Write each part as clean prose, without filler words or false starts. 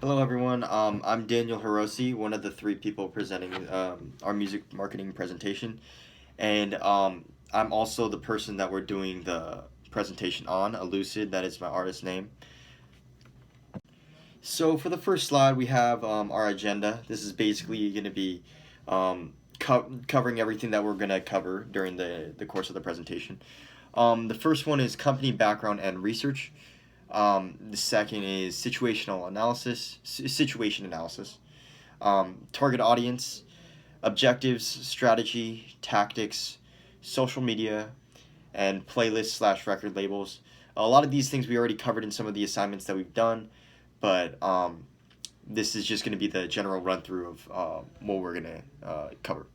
Hello, everyone. I'm Daniel Hirose, one of the three people presenting our music marketing presentation, and I'm also the person that we're doing the presentation on. Allucid, that is my artist name. So for the first slide, we have our agenda. This is basically going to be covering everything that we're going to cover during the course of the presentation. The first one is company background and research. The second is situation analysis, target audience, objectives, strategy, tactics, social media, and playlists slash record labels. A lot of these things we already covered in some of the assignments that we've done, but this is just going to be the general run through of what we're going to cover.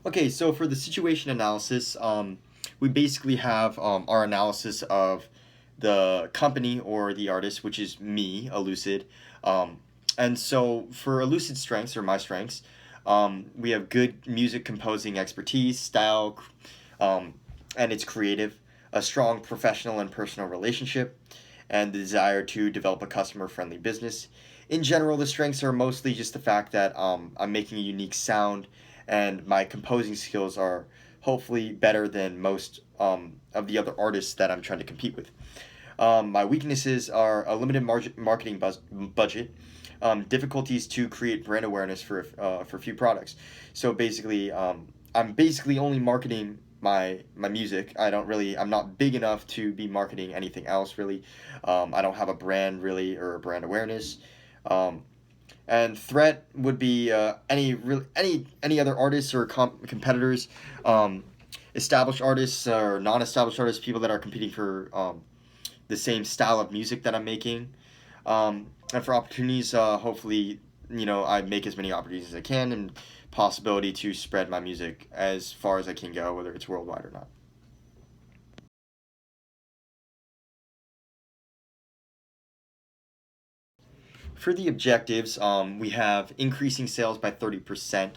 Okay, so for the situation analysis, we basically have our analysis of the company or the artist, which is me, Allucid. And so for Allucid strengths or my strengths, we have good music composing expertise, style, and it's creative, a strong professional and personal relationship, and the desire to develop a customer friendly business. In general, the strengths are mostly just the fact that I'm making a unique sound and my composing skills are hopefully better than most of the other artists that I'm trying to compete with. My weaknesses are a limited marketing budget, difficulties to create brand awareness for few products. So basically, I'm basically only marketing my music. I'm not big enough to be marketing anything else really. I don't have a brand really or a brand awareness. Um, and threat would be any other artists or competitors, um, established artists or non-established artists, people that are competing for the same style of music that I'm making. And for opportunities, hopefully, I make as many opportunities as I can and possibility to spread my music as far as I can go, whether it's worldwide or not. For the objectives, we have increasing sales by 30%,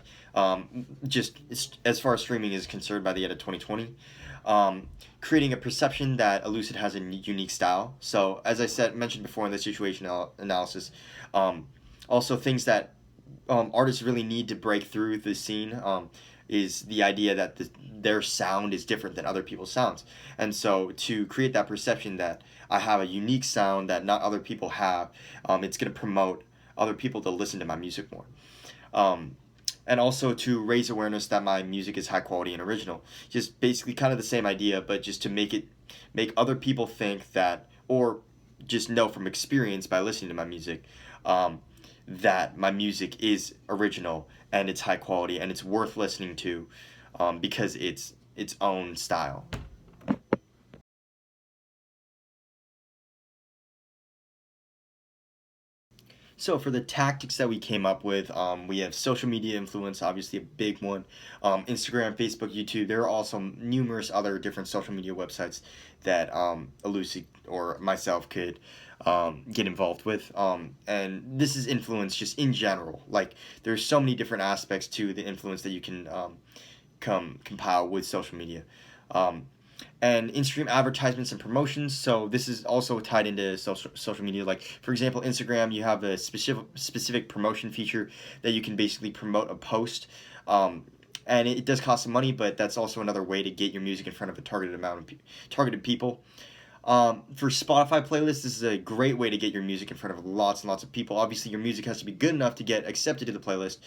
just as far as streaming is concerned by the end of 2020. Um, Creating a perception that Elucid has a unique style. So, as I mentioned before in the situation analysis, um, also things that artists really need to break through the scene is the idea that their sound is different than other people's sounds. And so to create that perception that I have a unique sound that not other people have, it's going to promote other people to listen to my music more. Um, and also to raise awareness that my music is high quality and original. Just basically kind of the same idea, but just to make other people think that, or just know from experience by listening to my music, um, that my music is original and it's high quality and it's worth listening to, because it's its own style. So for the tactics that we came up with, we have social media influence, obviously a big one. Instagram, Facebook, YouTube. There are also numerous other different social media websites that Elucid or myself could get involved with. And this is influence just in general. Like there's so many different aspects to the influence that you can compile with social media. Um, and in-stream advertisements and promotions. So this is also tied into social media. Like for example, Instagram, you have a specific promotion feature that you can basically promote a post. And it does cost some money, but that's also another way to get your music in front of a targeted amount of targeted people. For Spotify playlists, this is a great way to get your music in front of lots and lots of people. Obviously, your music has to be good enough to get accepted to the playlist,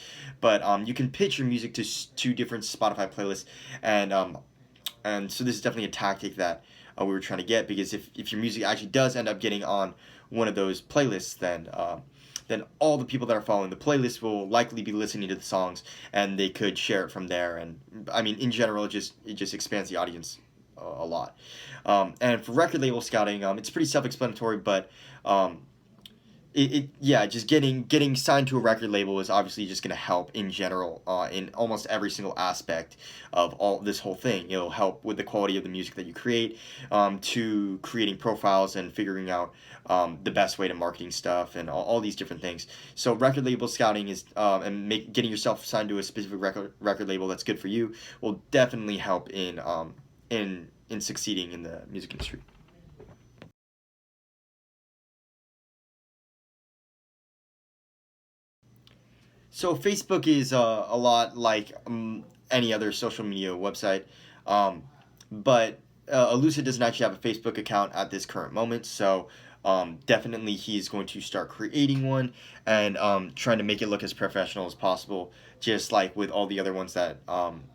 but you can pitch your music to two different Spotify playlists, and so this is definitely a tactic that we were trying to get, because if your music actually does end up getting on one of those playlists, then all the people that are following the playlist will likely be listening to the songs and they could share it from there. And I mean, in general, it just expands the audience a lot. And for record label scouting, it's pretty self-explanatory, but um, yeah, just getting signed to a record label is obviously just going to help in general, in almost every single aspect of all this whole thing. It'll help with the quality of the music that you create, to creating profiles and figuring out the best way to marketing stuff and all these different things. So record label scouting is, getting yourself signed to a specific record label that's good for you will definitely help in in succeeding in the music industry. So Facebook is a lot like any other social media website, um, but Allucid doesn't actually have a Facebook account at this current moment. So definitely he's going to start creating one and trying to make it look as professional as possible, just like with all the other ones that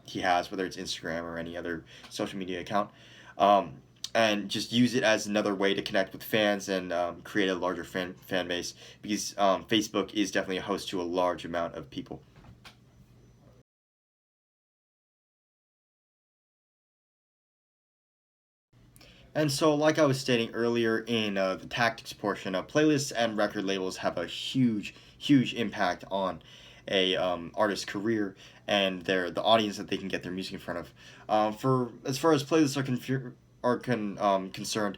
he has, whether it's Instagram or any other social media account. Um, and just use it as another way to connect with fans and create a larger fan base, because Facebook is definitely a host to a large amount of people. And so, like I was stating earlier in the tactics portion, playlists and record labels have a huge impact on a artist's career and the audience that they can get their music in front of. For as far as playlists are concerned,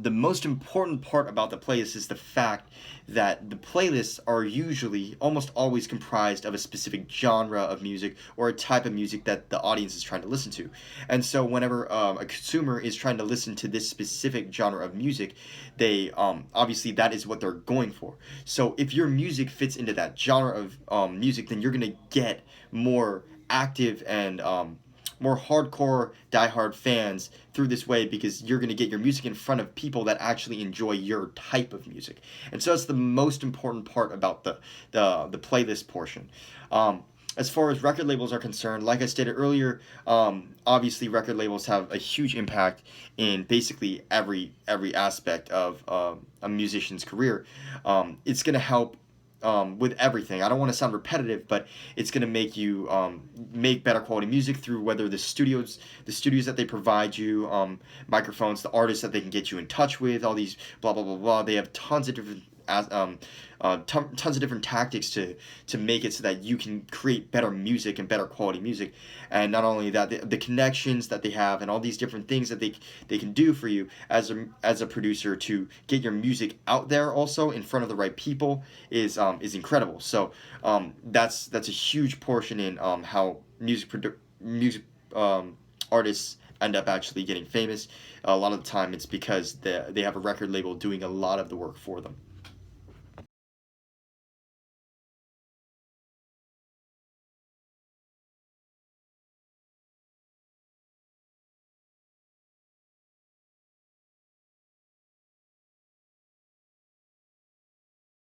the most important part about the playlist is the fact that the playlists are usually almost always comprised of a specific genre of music or a type of music that the audience is trying to listen to. And so whenever a consumer is trying to listen to this specific genre of music, they obviously that is what they're going for. So if your music fits into that genre of music, then you're gonna get more active and more hardcore diehard fans through this way, because you're going to get your music in front of people that actually enjoy your type of music. And so that's the most important part about the playlist portion. As far as record labels are concerned, like I stated earlier, obviously record labels have a huge impact in basically every aspect of a musician's career. It's going to help with everything. I don't want to sound repetitive, but it's going to make you make better quality music through whether the studios that they provide you, microphones, the artists that they can get you in touch with, all these blah blah blah blah. They have tons of different tons of different tactics to make it so that you can create better music and better quality music. And not only that, the connections that they have and all these different things that they can do for you as a producer to get your music out there also in front of the right people is incredible. So that's a huge portion in how music artists end up actually getting famous. A lot of the time it's because they have a record label doing a lot of the work for them.